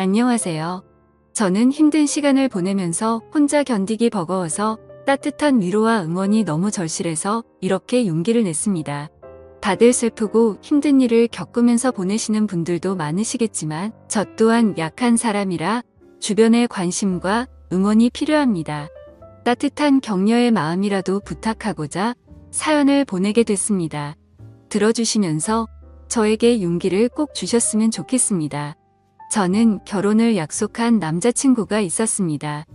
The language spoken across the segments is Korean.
안녕하세요. 저는 힘든 시간을 보내면서 혼자 견디기 버거워서 따뜻한 위로와 응원이 너무 절실해서 이렇게 용기를 냈습니다. 다들 슬프고 힘든 일을 겪으면서 보내시는 분들도 많으시겠지만 저 또한 약한 사람이라 주변의 관심과 응원이 필요합니다. 따뜻한 격려의 마음이라도 부탁하고자 사연을 보내게 됐습니다. 들어주시면서 저에게 용기를 꼭 주셨으면 좋겠습니다. 저는 결혼을 약속한 남자친구가 있었습니다.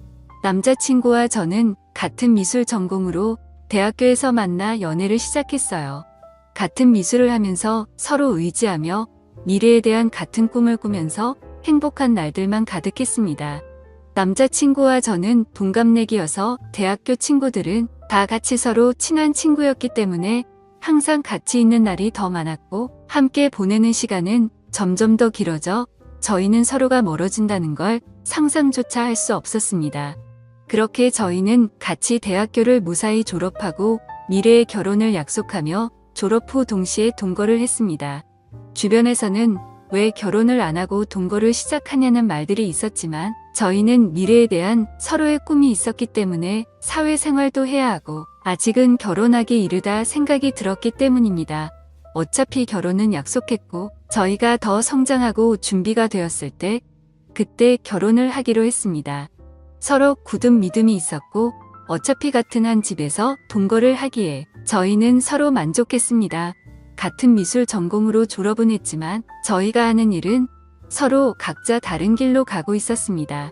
남자친구와 저는 같은 미술 전공으로 대학교에서 만나 연애를 시작했어요. 같은 미술을 하면서 서로 의지하며 미래에 대한 같은 꿈을 꾸면서 행복한 날들만 가득했습니다. 남자친구와 저는 동갑내기여서 대학교 친구들은 다 같이 서로 친한 친구였기 때문에 항상 같이 있는 날이 더 많았고 함께 보내는 시간은 점점 더 길어져 저희는 서로가 멀어진다는 걸 상상조차 할 수 없었습니다. 그렇게 저희는 같이 대학교를 무사히 졸업하고 미래의 결혼을 약속하며 졸업 후 동시에 동거를 했습니다. 주변에서는 왜 결혼을 안 하고 동거를 시작하냐는 말들이 있었지만 저희는 미래에 대한 서로의 꿈이 있었기 때문에 사회생활도 해야 하고 아직은 결혼하기 이르다 생각이 들었기 때문입니다. 어차피 결혼은 약속했고 저희가 더 성장하고 준비가 되었을 때 그때 결혼을 하기로 했습니다. 서로 굳은 믿음이 있었고 어차피 같은 한 집에서 동거를 하기에 저희는 서로 만족했습니다. 같은 미술 전공으로 졸업은 했지만 저희가 하는 일은 서로 각자 다른 길로 가고 있었습니다.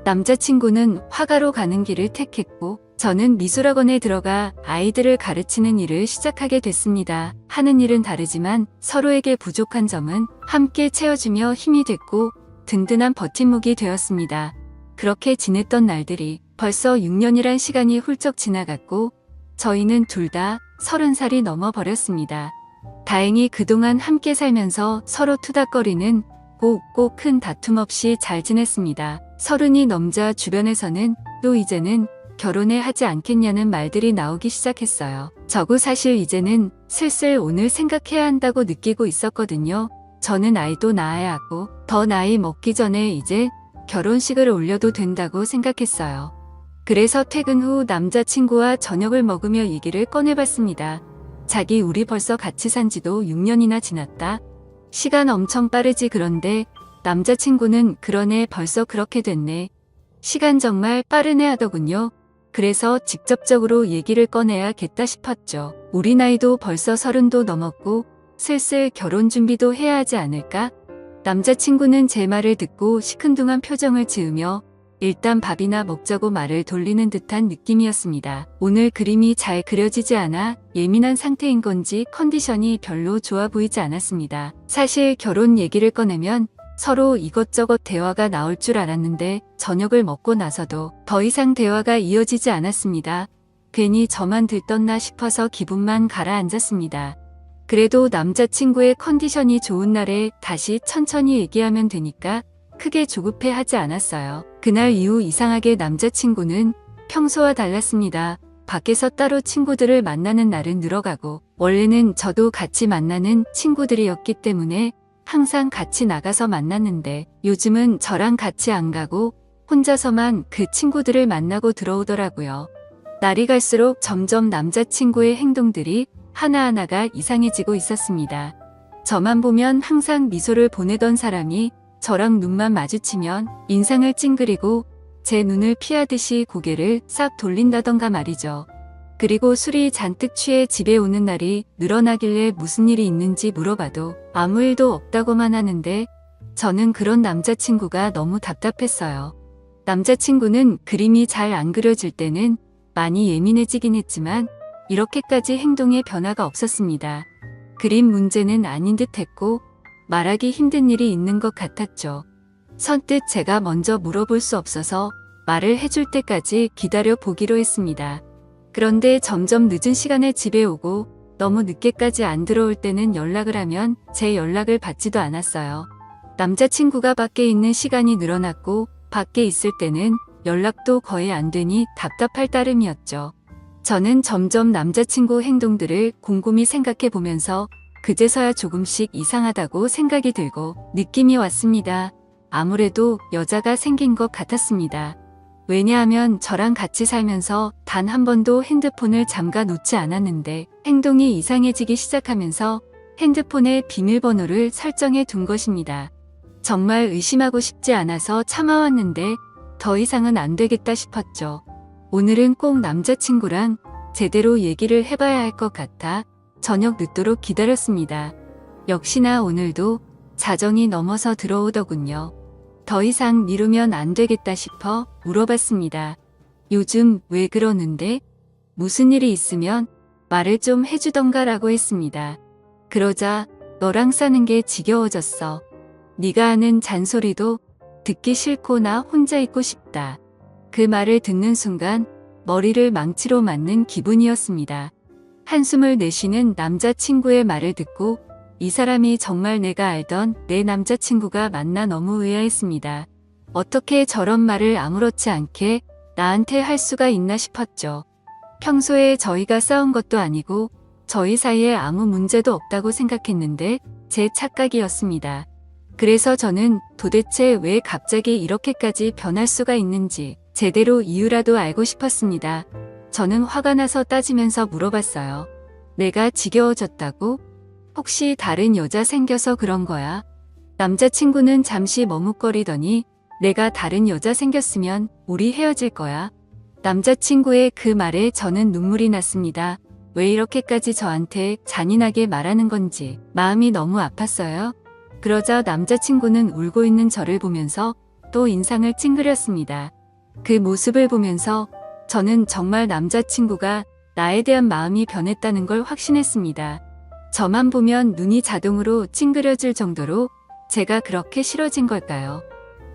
남자친구는 화가로 가는 길을 택했고 저는 미술학원에 들어가 아이들을 가르치는 일을 시작하게 됐습니다. 하는 일은 다르지만 서로에게 부족한 점은 함께 채워주며 힘이 됐고 든든한 버팀목이 되었습니다. 그렇게 지냈던 날들이 벌써 6년이란 시간이 훌쩍 지나갔고 저희는 둘 다 30살이 넘어버렸습니다. 다행히 그동안 함께 살면서 서로 투닥거리는 꼭 큰 다툼 없이 잘 지냈습니다. 30이 넘자 주변에서는 또 이제는 결혼해 하지 않겠냐는 말들이 나오기 시작했어요. 저도 사실 이제는 슬슬 오늘 생각해야 한다고 느끼고 있었거든요. 저는 아이도 낳아야 하고 더 나이 먹기 전에 이제 결혼식을 올려도 된다고 생각했어요. 그래서 퇴근 후 남자친구와 저녁을 먹으며 얘기를 꺼내봤습니다. 자기 우리 벌써 같이 산 지도 6년이나 지났다. 시간 엄청 빠르지. 그런데 남자친구는 그러네, 벌써 그렇게 됐네. 시간 정말 빠르네 하더군요. 그래서 직접적으로 얘기를 꺼내야겠다 싶었죠. 우리 나이도 벌써 30도 넘었고 슬슬 결혼 준비도 해야 하지 않을까? 남자친구는 제 말을 듣고 시큰둥한 표정을 지으며 일단 밥이나 먹자고 말을 돌리는 듯한 느낌이었습니다. 오늘 그림이 잘 그려지지 않아 예민한 상태인 건지 컨디션이 별로 좋아 보이지 않았습니다. 사실 결혼 얘기를 꺼내면 서로 이것저것 대화가 나올 줄 알았는데 저녁을 먹고 나서도 더 이상 대화가 이어지지 않았습니다. 괜히 저만 들떴나 싶어서 기분만 가라앉았습니다. 그래도 남자친구의 컨디션이 좋은 날에 다시 천천히 얘기하면 되니까 크게 조급해하지 않았어요. 그날 이후 이상하게 남자친구는 평소와 달랐습니다. 밖에서 따로 친구들을 만나는 날은 늘어가고 원래는 저도 같이 만나는 친구들이었기 때문에 항상 같이 나가서 만났는데 요즘은 저랑 같이 안 가고 혼자서만 그 친구들을 만나고 들어오더라고요. 날이 갈수록 점점 남자친구의 행동들이 하나하나가 이상해지고 있었습니다. 저만 보면 항상 미소를 보내던 사람이 저랑 눈만 마주치면 인상을 찡그리고 제 눈을 피하듯이 고개를 싹 돌린다던가 말이죠. 그리고 술이 잔뜩 취해 집에 오는 날이 늘어나길래 무슨 일이 있는지 물어봐도 아무 일도 없다고만 하는데 저는 그런 남자친구가 너무 답답했어요. 남자친구는 그림이 잘 안 그려질 때는 많이 예민해지긴 했지만 이렇게까지 행동에 변화가 없었습니다. 그림 문제는 아닌 듯 했고 말하기 힘든 일이 있는 것 같았죠. 선뜻 제가 먼저 물어볼 수 없어서 말을 해줄 때까지 기다려 보기로 했습니다. 그런데 점점 늦은 시간에 집에 오고 너무 늦게까지 안 들어올 때는 연락을 하면 제 연락을 받지도 않았어요. 남자친구가 밖에 있는 시간이 늘어났고 밖에 있을 때는 연락도 거의 안 되니 답답할 따름이었죠. 저는 점점 남자친구 행동들을 곰곰이 생각해 보면서 그제서야 조금씩 이상하다고 생각이 들고 느낌이 왔습니다. 아무래도 여자가 생긴 것 같았습니다. 왜냐하면 저랑 같이 살면서 단 한 번도 핸드폰을 잠가 놓지 않았는데 행동이 이상해지기 시작하면서 핸드폰에 비밀번호를 설정해 둔 것입니다. 정말 의심하고 싶지 않아서 참아왔는데 더 이상은 안 되겠다 싶었죠. 오늘은 꼭 남자친구랑 제대로 얘기를 해봐야 할 것 같아 저녁 늦도록 기다렸습니다. 역시나 오늘도 자정이 넘어서 들어오더군요. 더 이상 미루면 안 되겠다 싶어 물어봤습니다. 요즘 왜 그러는데? 무슨 일이 있으면 말을 좀 해주던가라고 했습니다. 그러자 너랑 싸는 게 지겨워졌어. 네가 하는 잔소리도 듣기 싫고 나 혼자 있고 싶다. 그 말을 듣는 순간 머리를 망치로 맞는 기분이었습니다. 한숨을 내쉬는 남자친구의 말을 듣고 이 사람이 정말 내가 알던 내 남자친구가 맞나 너무 의아했습니다. 어떻게 저런 말을 아무렇지 않게 나한테 할 수가 있나 싶었죠. 평소에 저희가 싸운 것도 아니고 저희 사이에 아무 문제도 없다고 생각했는데 제 착각이었습니다. 그래서 저는 도대체 왜 갑자기 이렇게까지 변할 수가 있는지 제대로 이유라도 알고 싶었습니다. 저는 화가 나서 따지면서 물어봤어요. 내가 지겨워졌다고? 혹시 다른 여자 생겨서 그런 거야? 남자친구는 잠시 머뭇거리더니 내가 다른 여자 생겼으면 우리 헤어질 거야. 남자친구의 그 말에 저는 눈물이 났습니다. 왜 이렇게까지 저한테 잔인하게 말하는 건지 마음이 너무 아팠어요. 그러자 남자친구는 울고 있는 저를 보면서 또 인상을 찡그렸습니다. 그 모습을 보면서 저는 정말 남자친구가 나에 대한 마음이 변했다는 걸 확신했습니다. 저만 보면 눈이 자동으로 찡그려질 정도로 제가 그렇게 싫어진 걸까요?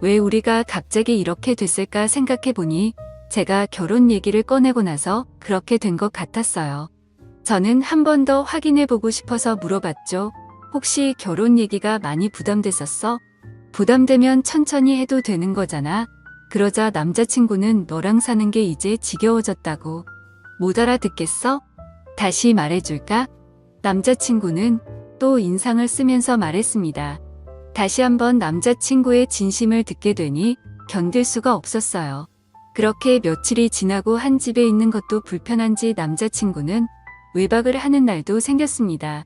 왜 우리가 갑자기 이렇게 됐을까 생각해보니 제가 결혼 얘기를 꺼내고 나서 그렇게 된 것 같았어요. 저는 한 번 더 확인해보고 싶어서 물어봤죠. 혹시 결혼 얘기가 많이 부담됐었어? 부담되면 천천히 해도 되는 거잖아. 그러자 남자친구는 너랑 사는 게 이제 지겨워졌다고. 못 알아듣겠어? 다시 말해줄까? 남자친구는 또 인상을 쓰면서 말했습니다. 다시 한번 남자친구의 진심을 듣게 되니 견딜 수가 없었어요. 그렇게 며칠이 지나고 한 집에 있는 것도 불편한지 남자친구는 외박을 하는 날도 생겼습니다.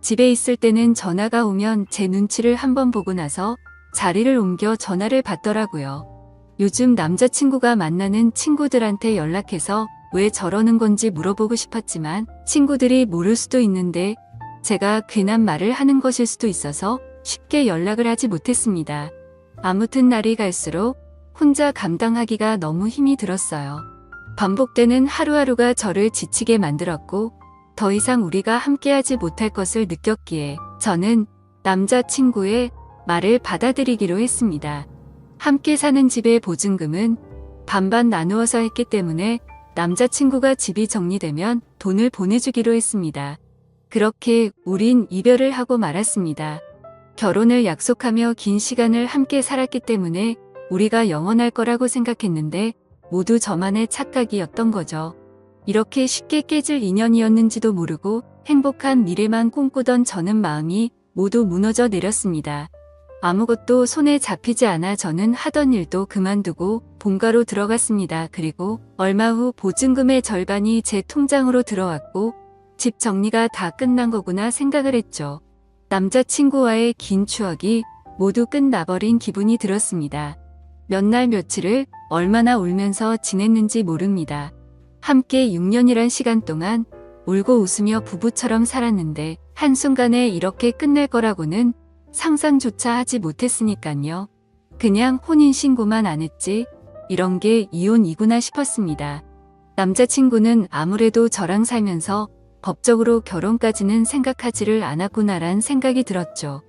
집에 있을 때는 전화가 오면 제 눈치를 한번 보고 나서 자리를 옮겨 전화를 받더라고요. 요즘 남자친구가 만나는 친구들한테 연락해서 왜 저러는 건지 물어보고 싶었지만 친구들이 모를 수도 있는데 제가 괜한 말을 하는 것일 수도 있어서 쉽게 연락을 하지 못했습니다. 아무튼 날이 갈수록 혼자 감당하기가 너무 힘이 들었어요. 반복되는 하루하루가 저를 지치게 만들었고 더 이상 우리가 함께하지 못할 것을 느꼈기에 저는 남자친구의 말을 받아들이기로 했습니다. 함께 사는 집의 보증금은 반반 나누어서 했기 때문에 남자친구가 집이 정리되면 돈을 보내주기로 했습니다. 그렇게 우린 이별을 하고 말았습니다. 결혼을 약속하며 긴 시간을 함께 살았기 때문에 우리가 영원할 거라고 생각했는데 모두 저만의 착각이었던 거죠. 이렇게 쉽게 깨질 인연이었는지도 모르고 행복한 미래만 꿈꾸던 저는 마음이 모두 무너져 내렸습니다. 아무것도 손에 잡히지 않아 저는 하던 일도 그만두고 본가로 들어갔습니다. 그리고 얼마 후 보증금의 절반이 제 통장으로 들어왔고 집 정리가 다 끝난 거구나 생각을 했죠. 남자친구와의 긴 추억이 모두 끝나버린 기분이 들었습니다. 몇 날 며칠을 얼마나 울면서 지냈는지 모릅니다. 함께 6년이란 시간 동안 울고 웃으며 부부처럼 살았는데 한순간에 이렇게 끝낼 거라고는 상상조차 하지 못했으니깐요. 그냥 혼인신고만 안 했지 이런 게 이혼이구나 싶었습니다. 남자친구는 아무래도 저랑 살면서 법적으로 결혼까지는 생각하지를 않았구나란 생각이 들었죠.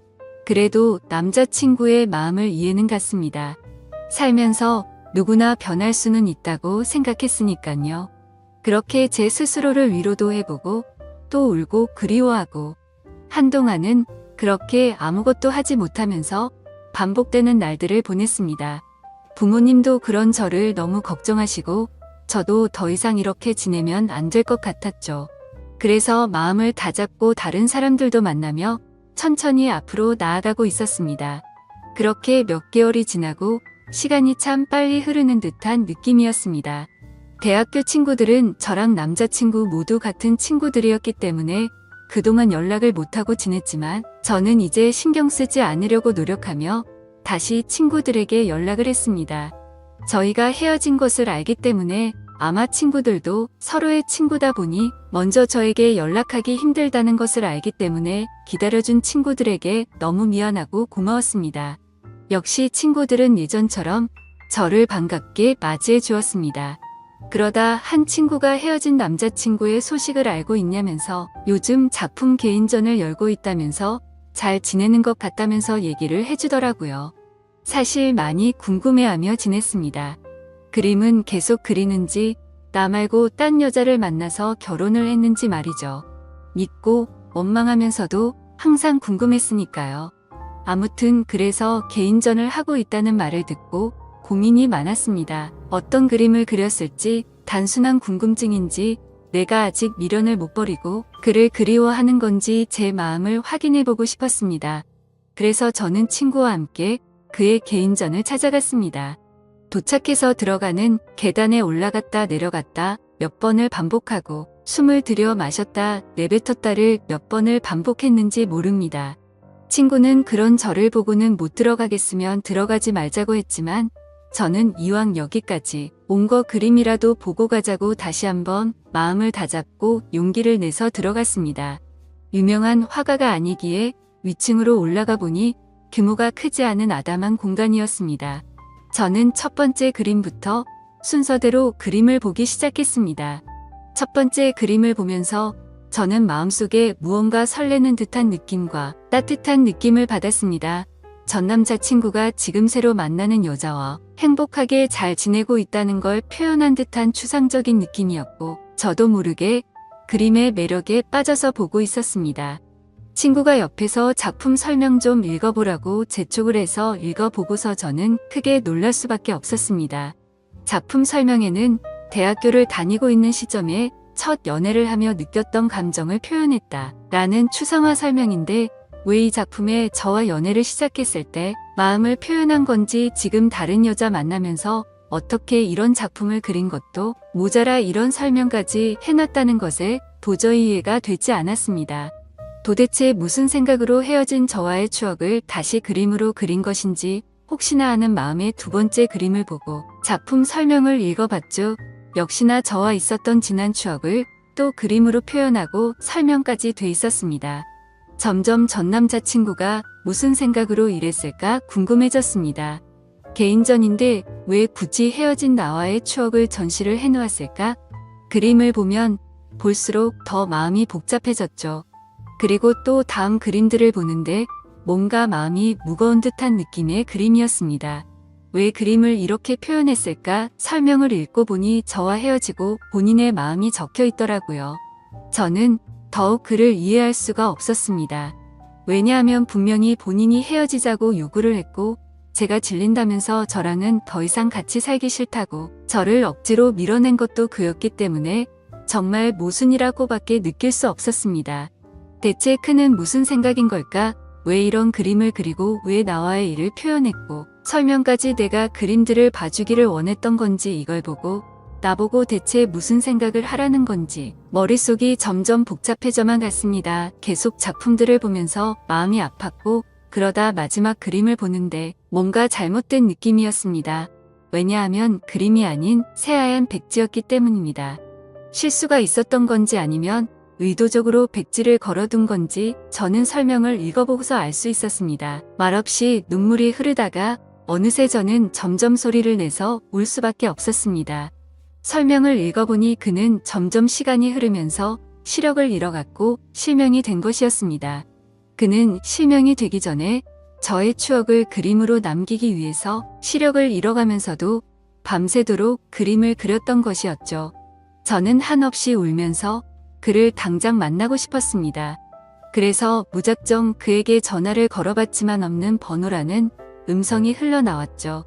그래도 남자친구의 마음을 이해는 갔습니다. 살면서 누구나 변할 수는 있다고 생각했으니깐요. 그렇게 제 스스로를 위로도 해보고 또 울고 그리워하고 한동안은 그렇게 아무것도 하지 못하면서 반복되는 날들을 보냈습니다. 부모님도 그런 저를 너무 걱정하시고 저도 더 이상 이렇게 지내면 안 될 것 같았죠. 그래서 마음을 다잡고 다른 사람들도 만나며 천천히 앞으로 나아가고 있었습니다. 그렇게 몇 개월이 지나고 시간이 참 빨리 흐르는 듯한 느낌이었습니다. 대학교 친구들은 저랑 남자친구 모두 같은 친구들이었기 때문에 그동안 연락을 못하고 지냈지만 저는 이제 신경 쓰지 않으려고 노력하며 다시 친구들에게 연락을 했습니다. 저희가 헤어진 것을 알기 때문에 아마 친구들도 서로의 친구다 보니 먼저 저에게 연락하기 힘들다는 것을 알기 때문에 기다려준 친구들에게 너무 미안하고 고마웠습니다. 역시 친구들은 예전처럼 저를 반갑게 맞이해 주었습니다. 그러다 한 친구가 헤어진 남자친구의 소식을 알고 있냐면서 요즘 작품 개인전을 열고 있다면서 잘 지내는 것 같다면서 얘기를 해주더라고요. 사실 많이 궁금해하며 지냈습니다. 그림은 계속 그리는지 나 말고 딴 여자를 만나서 결혼을 했는지 말이죠. 믿고 원망하면서도 항상 궁금했으니까요. 아무튼 그래서 개인전을 하고 있다는 말을 듣고 고민이 많았습니다. 어떤 그림을 그렸을지 단순한 궁금증인지 내가 아직 미련을 못 버리고 그를 그리워하는 건지 제 마음을 확인해보고 싶었습니다. 그래서 저는 친구와 함께 그의 개인전을 찾아갔습니다. 도착해서 들어가는 계단에 올라갔다 내려갔다 몇 번을 반복하고 숨을 들여 마셨다 내뱉었다를 몇 번을 반복했는지 모릅니다. 친구는 그런 저를 보고는 못 들어가겠으면 들어가지 말자고 했지만 저는 이왕 여기까지 온 거 그림이라도 보고 가자고 다시 한번 마음을 다잡고 용기를 내서 들어갔습니다. 유명한 화가가 아니기에 위층으로 올라가 보니 규모가 크지 않은 아담한 공간이었습니다. 저는 첫 번째 그림부터 순서대로 그림을 보기 시작했습니다. 첫 번째 그림을 보면서 저는 마음속에 무언가 설레는 듯한 느낌과 따뜻한 느낌을 받았습니다. 전 남자친구가 지금 새로 만나는 여자와 행복하게 잘 지내고 있다는 걸 표현한 듯한 추상적인 느낌이었고 저도 모르게 그림의 매력에 빠져서 보고 있었습니다. 친구가 옆에서 작품 설명 좀 읽어보라고 재촉을 해서 읽어보고서 저는 크게 놀랄 수밖에 없었습니다. 작품 설명에는 대학교를 다니고 있는 시점에 첫 연애를 하며 느꼈던 감정을 표현했다 라는 추상화 설명인데 왜 이 작품에 저와 연애를 시작했을 때 마음을 표현한 건지 지금 다른 여자 만나면서 어떻게 이런 작품을 그린 것도 모자라 이런 설명까지 해놨다는 것에 도저히 이해가 되지 않았습니다. 도대체 무슨 생각으로 헤어진 저와의 추억을 다시 그림으로 그린 것인지 혹시나 하는 마음에 두 번째 그림을 보고 작품 설명을 읽어봤죠. 역시나 저와 있었던 지난 추억을 또 그림으로 표현하고 설명까지 돼 있었습니다. 점점 전 남자친구가 무슨 생각으로 이랬을까 궁금해졌습니다. 개인전인데 왜 굳이 헤어진 나와의 추억을 전시를 해놓았을까? 그림을 보면 볼수록 더 마음이 복잡해졌죠. 그리고 또 다음 그림들을 보는데 뭔가 마음이 무거운 듯한 느낌의 그림이었습니다. 왜 그림을 이렇게 표현했을까? 설명을 읽고 보니 저와 헤어지고 본인의 마음이 적혀 있더라고요. 저는 더욱 그를 이해할 수가 없었습니다. 왜냐하면 분명히 본인이 헤어지자고 요구를 했고 제가 질린다면서 저랑은 더 이상 같이 살기 싫다고 저를 억지로 밀어낸 것도 그였기 때문에 정말 모순이라고밖에 느낄 수 없었습니다. 대체 그는 무슨 생각인 걸까? 왜 이런 그림을 그리고 왜 나와의 일을 표현했고 설명까지 내가 그림들을 봐주기를 원했던 건지 이걸 보고 나보고 대체 무슨 생각을 하라는 건지 머릿속이 점점 복잡해져만 갔습니다. 계속 작품들을 보면서 마음이 아팠고 그러다 마지막 그림을 보는데 뭔가 잘못된 느낌이었습니다. 왜냐하면 그림이 아닌 새하얀 백지였기 때문입니다. 실수가 있었던 건지 아니면 의도적으로 백지를 걸어둔 건지 저는 설명을 읽어보고서 알 수 있었습니다. 말없이 눈물이 흐르다가 어느새 저는 점점 소리를 내서 울 수밖에 없었습니다. 설명을 읽어보니 그는 점점 시간이 흐르면서 시력을 잃어갔고 실명이 된 것이었습니다. 그는 실명이 되기 전에 저의 추억을 그림으로 남기기 위해서 시력을 잃어가면서도 밤새도록 그림을 그렸던 것이었죠. 저는 한없이 울면서 그를 당장 만나고 싶었습니다. 그래서 무작정 그에게 전화를 걸어봤지만 없는 번호라는 음성이 흘러나왔죠.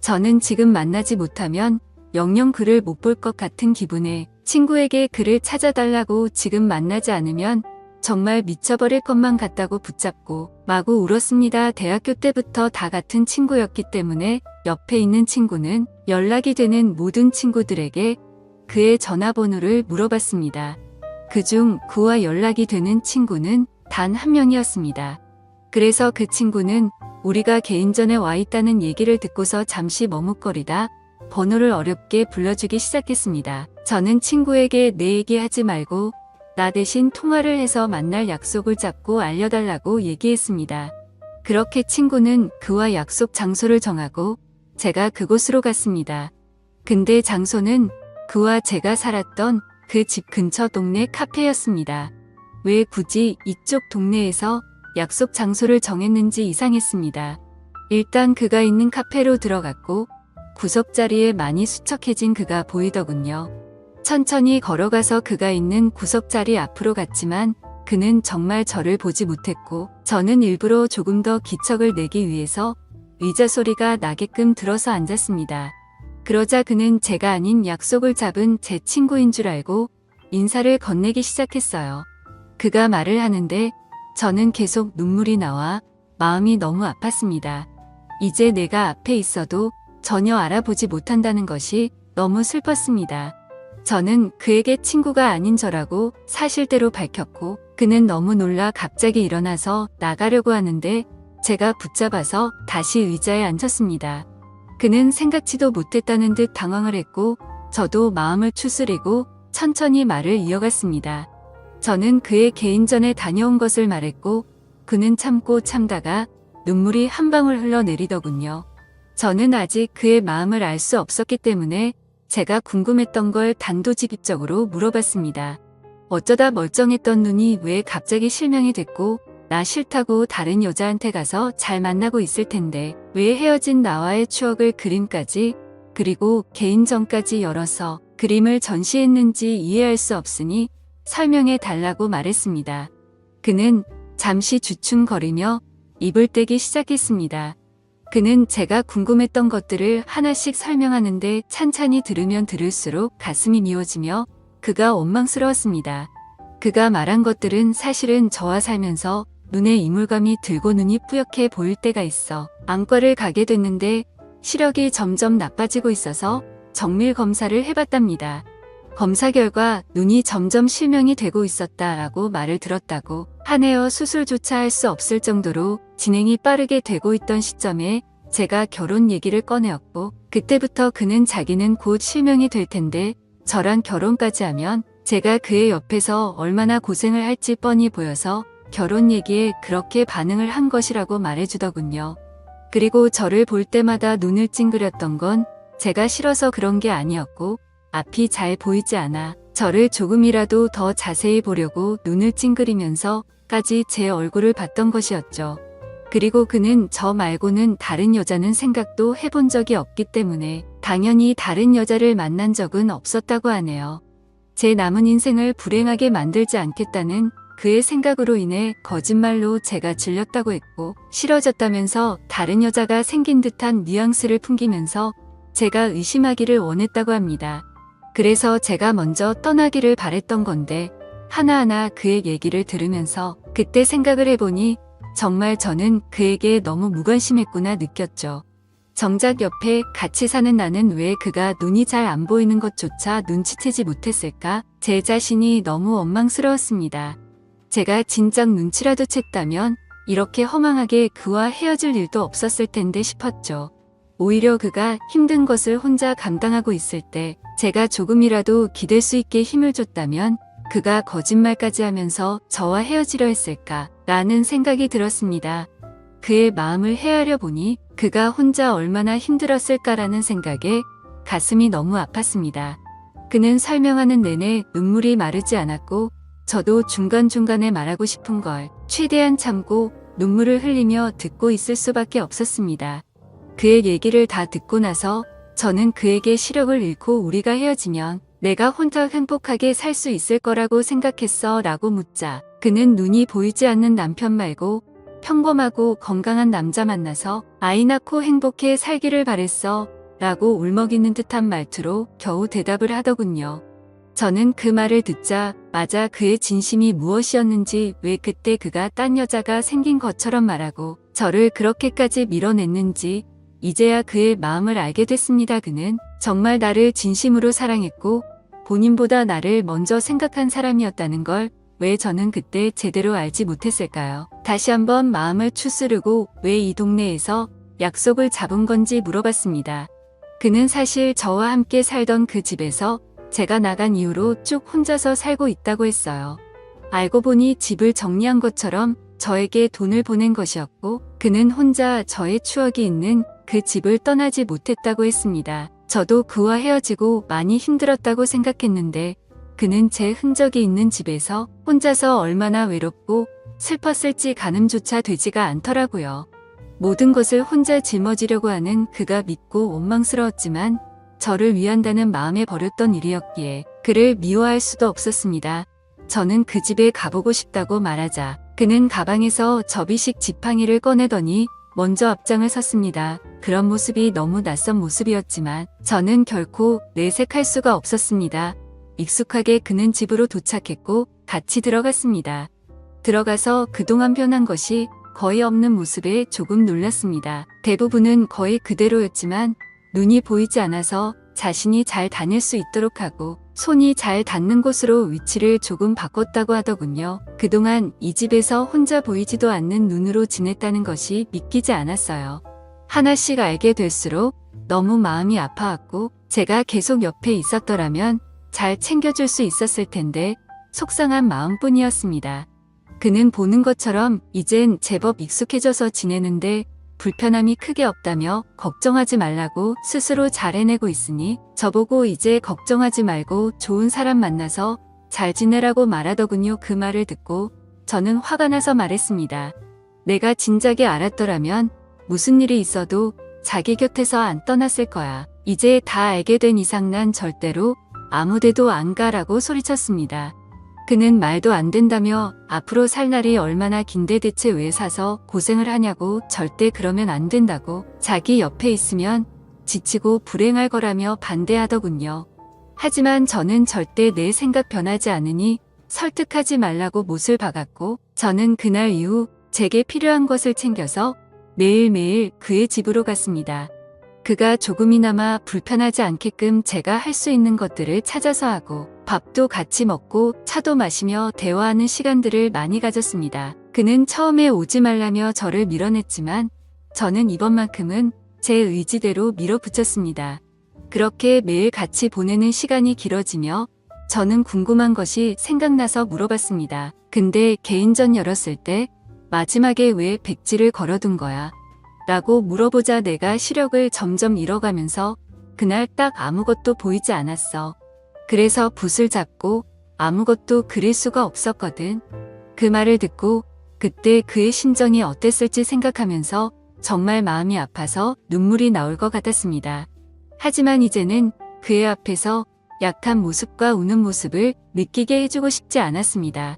저는 지금 만나지 못하면 영영 그를 못 볼 것 같은 기분에 친구에게 그를 찾아달라고 지금 만나지 않으면 정말 미쳐버릴 것만 같다고 붙잡고 마구 울었습니다. 대학교 때부터 다 같은 친구였기 때문에 옆에 있는 친구는 연락이 되는 모든 친구들에게 그의 전화번호를 물어봤습니다. 그중 그와 연락이 되는 친구는 단 한 명이었습니다. 그래서 그 친구는 우리가 개인전에 와 있다는 얘기를 듣고서 잠시 머뭇거리다 번호를 어렵게 불러주기 시작했습니다. 저는 친구에게 내 얘기하지 말고 나 대신 통화를 해서 만날 약속을 잡고 알려달라고 얘기했습니다. 그렇게 친구는 그와 약속 장소를 정하고 제가 그곳으로 갔습니다. 근데 장소는 그와 제가 살았던 그 집 근처 동네 카페였습니다. 왜 굳이 이쪽 동네에서 약속 장소를 정했는지 이상했습니다. 일단 그가 있는 카페로 들어갔고 구석자리에 많이 수척해진 그가 보이더군요. 천천히 걸어가서 그가 있는 구석자리 앞으로 갔지만 그는 정말 저를 보지 못했고 저는 일부러 조금 더 기척을 내기 위해서 의자 소리가 나게끔 들어서 앉았습니다. 그러자 그는 제가 아닌 약속을 잡은 제 친구인 줄 알고 인사를 건네기 시작했어요. 그가 말을 하는데 저는 계속 눈물이 나와 마음이 너무 아팠습니다. 이제 내가 앞에 있어도 전혀 알아보지 못한다는 것이 너무 슬펐습니다. 저는 그에게 친구가 아닌 저라고 사실대로 밝혔고 그는 너무 놀라 갑자기 일어나서 나가려고 하는데 제가 붙잡아서 다시 의자에 앉혔습니다. 그는 생각지도 못했다는 듯 당황을 했고 저도 마음을 추스리고 천천히 말을 이어갔습니다. 저는 그의 개인전에 다녀온 것을 말했고 그는 참고 참다가 눈물이 한 방울 흘러내리더군요. 저는 아직 그의 마음을 알 수 없었기 때문에 제가 궁금했던 걸 단도직입적으로 물어봤습니다. 어쩌다 멀쩡했던 눈이 왜 갑자기 실명이 됐고 나 싫다고 다른 여자한테 가서 잘 만나고 있을 텐데 왜 헤어진 나와의 추억을 그림까지 그리고 개인전까지 열어서 그림을 전시했는지 이해할 수 없으니 설명해 달라고 말했습니다. 그는 잠시 주춤거리며 입을 떼기 시작했습니다. 그는 제가 궁금했던 것들을 하나씩 설명하는데 찬찬히 들으면 들을수록 가슴이 미워지며 그가 원망스러웠습니다. 그가 말한 것들은 사실은 저와 살면서 눈에 이물감이 들고 눈이 뿌옇게 보일 때가 있어 안과를 가게 됐는데 시력이 점점 나빠지고 있어서 정밀 검사를 해봤답니다. 검사 결과 눈이 점점 실명이 되고 있었다라고 말을 들었다고 하네요. 수술조차 할 수 없을 정도로 진행이 빠르게 되고 있던 시점에 제가 결혼 얘기를 꺼내었고 그때부터 그는 자기는 곧 실명이 될 텐데 저랑 결혼까지 하면 제가 그의 옆에서 얼마나 고생을 할지 뻔히 보여서 결혼 얘기에 그렇게 반응을 한 것이라고 말해주더군요. 그리고 저를 볼 때마다 눈을 찡그렸던 건 제가 싫어서 그런 게 아니었고 앞이 잘 보이지 않아 저를 조금이라도 더 자세히 보려고 눈을 찡그리면서까지 제 얼굴을 봤던 것이었죠. 그리고 그는 저 말고는 다른 여자는 생각도 해본 적이 없기 때문에 당연히 다른 여자를 만난 적은 없었다고 하네요. 제 남은 인생을 불행하게 만들지 않겠다는 그의 생각으로 인해 거짓말로 제가 질렸다고 했고 싫어졌다면서 다른 여자가 생긴 듯한 뉘앙스를 풍기면서 제가 의심하기를 원했다고 합니다. 그래서 제가 먼저 떠나기를 바랬던 건데 하나하나 그의 얘기를 들으면서 그때 생각을 해보니 정말 저는 그에게 너무 무관심했구나 느꼈죠. 정작 옆에 같이 사는 나는 왜 그가 눈이 잘 안 보이는 것조차 눈치채지 못했을까? 제 자신이 너무 원망스러웠습니다. 제가 진작 눈치라도 챘다면 이렇게 허망하게 그와 헤어질 일도 없었을 텐데 싶었죠. 오히려 그가 힘든 것을 혼자 감당하고 있을 때 제가 조금이라도 기댈 수 있게 힘을 줬다면 그가 거짓말까지 하면서 저와 헤어지려 했을까? 라는 생각이 들었습니다. 그의 마음을 헤아려 보니 그가 혼자 얼마나 힘들었을까라는 생각에 가슴이 너무 아팠습니다. 그는 설명하는 내내 눈물이 마르지 않았고 저도 중간중간에 말하고 싶은 걸 최대한 참고 눈물을 흘리며 듣고 있을 수밖에 없었습니다. 그의 얘기를 다 듣고 나서 저는 그에게 시력을 잃고 우리가 헤어지면 내가 혼자 행복하게 살 수 있을 거라고 생각했어 라고 묻자 그는 눈이 보이지 않는 남편 말고 평범하고 건강한 남자 만나서 아이 낳고 행복해 살기를 바랬어 라고 울먹이는 듯한 말투로 겨우 대답을 하더군요. 저는 그 말을 듣자 맞아 그의 진심이 무엇이었는지 왜 그때 그가 딴 여자가 생긴 것처럼 말하고 저를 그렇게까지 밀어냈는지 이제야 그의 마음을 알게 됐습니다. 그는 정말 나를 진심으로 사랑했고 본인보다 나를 먼저 생각한 사람이었다는 걸 왜 저는 그때 제대로 알지 못했을까요? 다시 한번 마음을 추스르고 왜 이 동네에서 약속을 잡은 건지 물어봤습니다. 그는 사실 저와 함께 살던 그 집에서 제가 나간 이후로 쭉 혼자서 살고 있다고 했어요. 알고 보니 집을 정리한 것처럼 저에게 돈을 보낸 것이었고 그는 혼자 저의 추억이 있는 그 집을 떠나지 못했다고 했습니다. 저도 그와 헤어지고 많이 힘들었다고 생각했는데 그는 제 흔적이 있는 집에서 혼자서 얼마나 외롭고 슬펐을지 가늠조차 되지가 않더라고요. 모든 것을 혼자 짊어지려고 하는 그가 믿고 원망스러웠지만 저를 위한다는 마음에 버렸던 일이었기에 그를 미워할 수도 없었습니다. 저는 그 집에 가보고 싶다고 말하자 그는 가방에서 접이식 지팡이를 꺼내더니 먼저 앞장을 섰습니다. 그런 모습이 너무 낯선 모습이었지만 저는 결코 내색할 수가 없었습니다. 익숙하게 그는 집으로 도착했고 같이 들어갔습니다. 들어가서 그동안 변한 것이 거의 없는 모습에 조금 놀랐습니다. 대부분은 거의 그대로였지만 눈이 보이지 않아서 자신이 잘 다닐 수 있도록 하고 손이 잘 닿는 곳으로 위치를 조금 바꿨다고 하더군요. 그동안 이 집에서 혼자 보이지도 않는 눈으로 지냈다는 것이 믿기지 않았어요. 하나씩 알게 될수록 너무 마음이 아파왔고 제가 계속 옆에 있었더라면 잘 챙겨줄 수 있었을 텐데 속상한 마음뿐이었습니다. 그는 보는 것처럼 이젠 제법 익숙해져서 지내는데 불편함이 크게 없다며 걱정하지 말라고 스스로 잘 해내고 있으니 저보고 이제 걱정하지 말고 좋은 사람 만나서 잘 지내라고 말하더군요. 그 말을 듣고 저는 화가 나서 말했습니다. 내가 진작에 알았더라면 무슨 일이 있어도 자기 곁에서 안 떠났을 거야. 이제 다 알게 된 이상 난 절대로 아무데도 안 가라고 소리쳤습니다. 그는 말도 안 된다며 앞으로 살 날이 얼마나 긴데 대체 왜 사서 고생을 하냐고 절대 그러면 안 된다고 자기 옆에 있으면 지치고 불행할 거라며 반대하더군요. 하지만 저는 절대 내 생각 변하지 않으니 설득하지 말라고 못을 박았고 저는 그날 이후 제게 필요한 것을 챙겨서 매일매일 그의 집으로 갔습니다. 그가 조금이나마 불편하지 않게끔 제가 할 수 있는 것들을 찾아서 하고 밥도 같이 먹고 차도 마시며 대화하는 시간들을 많이 가졌습니다. 그는 처음에 오지 말라며 저를 밀어냈지만 저는 이번만큼은 제 의지대로 밀어붙였습니다. 그렇게 매일 같이 보내는 시간이 길어지며 저는 궁금한 것이 생각나서 물어봤습니다. 근데 개인전 열었을 때 마지막에 왜 백지를 걸어둔 거야? 라고 물어보자 내가 시력을 점점 잃어가면서 그날 딱 아무것도 보이지 않았어. 그래서 붓을 잡고 아무것도 그릴 수가 없었거든. 그 말을 듣고 그때 그의 심정이 어땠을지 생각하면서 정말 마음이 아파서 눈물이 나올 것 같았습니다. 하지만 이제는 그의 앞에서 약한 모습과 우는 모습을 느끼게 해주고 싶지 않았습니다.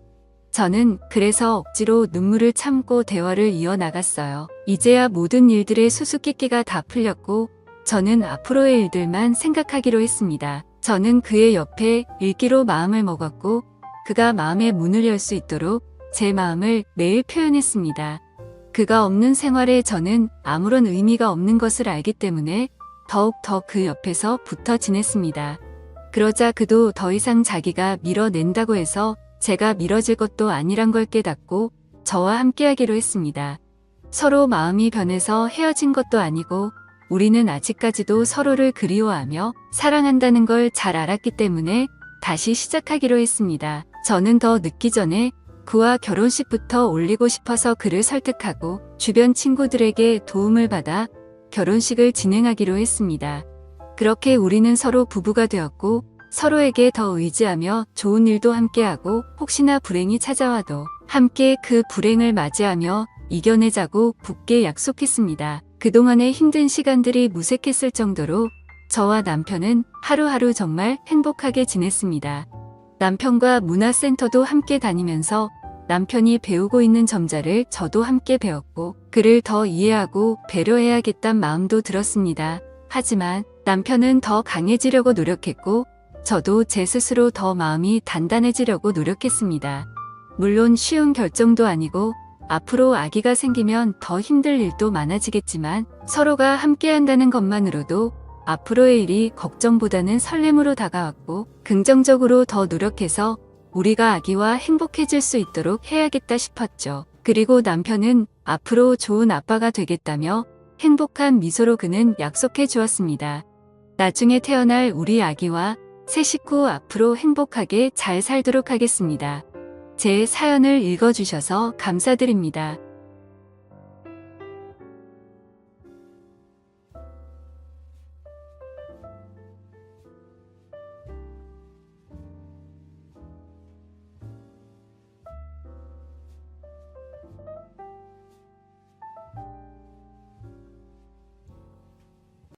저는 그래서 억지로 눈물을 참고 대화를 이어나갔어요. 이제야 모든 일들의 수수께끼가 다 풀렸고 저는 앞으로의 일들만 생각하기로 했습니다. 저는 그의 옆에 읽기로 마음을 먹었고 그가 마음의 문을 열 수 있도록 제 마음을 매일 표현했습니다. 그가 없는 생활에 저는 아무런 의미가 없는 것을 알기 때문에 더욱 더 그 옆에서 붙어 지냈습니다. 그러자 그도 더 이상 자기가 밀어낸다고 해서 제가 미뤄질 것도 아니란 걸 깨닫고 저와 함께하기로 했습니다. 서로 마음이 변해서 헤어진 것도 아니고 우리는 아직까지도 서로를 그리워하며 사랑한다는 걸 잘 알았기 때문에 다시 시작하기로 했습니다. 저는 더 늦기 전에 그와 결혼식부터 올리고 싶어서 그를 설득하고 주변 친구들에게 도움을 받아 결혼식을 진행하기로 했습니다. 그렇게 우리는 서로 부부가 되었고 서로에게 더 의지하며 좋은 일도 함께하고 혹시나 불행이 찾아와도 함께 그 불행을 맞이하며 이겨내자고 굳게 약속했습니다. 그동안의 힘든 시간들이 무색했을 정도로 저와 남편은 하루하루 정말 행복하게 지냈습니다. 남편과 문화센터도 함께 다니면서 남편이 배우고 있는 점자를 저도 함께 배웠고 그를 더 이해하고 배려해야겠다는 마음도 들었습니다. 하지만 남편은 더 강해지려고 노력했고 저도 제 스스로 더 마음이 단단해지려고 노력했습니다. 물론 쉬운 결정도 아니고 앞으로 아기가 생기면 더 힘들 일도 많아지겠지만 서로가 함께한다는 것만으로도 앞으로의 일이 걱정보다는 설렘으로 다가왔고 긍정적으로 더 노력해서 우리가 아기와 행복해질 수 있도록 해야겠다 싶었죠. 그리고 남편은 앞으로 좋은 아빠가 되겠다며 행복한 미소로 그는 약속해 주었습니다. 나중에 태어날 우리 아기와 새 식구 앞으로 행복하게 잘 살도록 하겠습니다. 제 사연을 읽어주셔서 감사드립니다.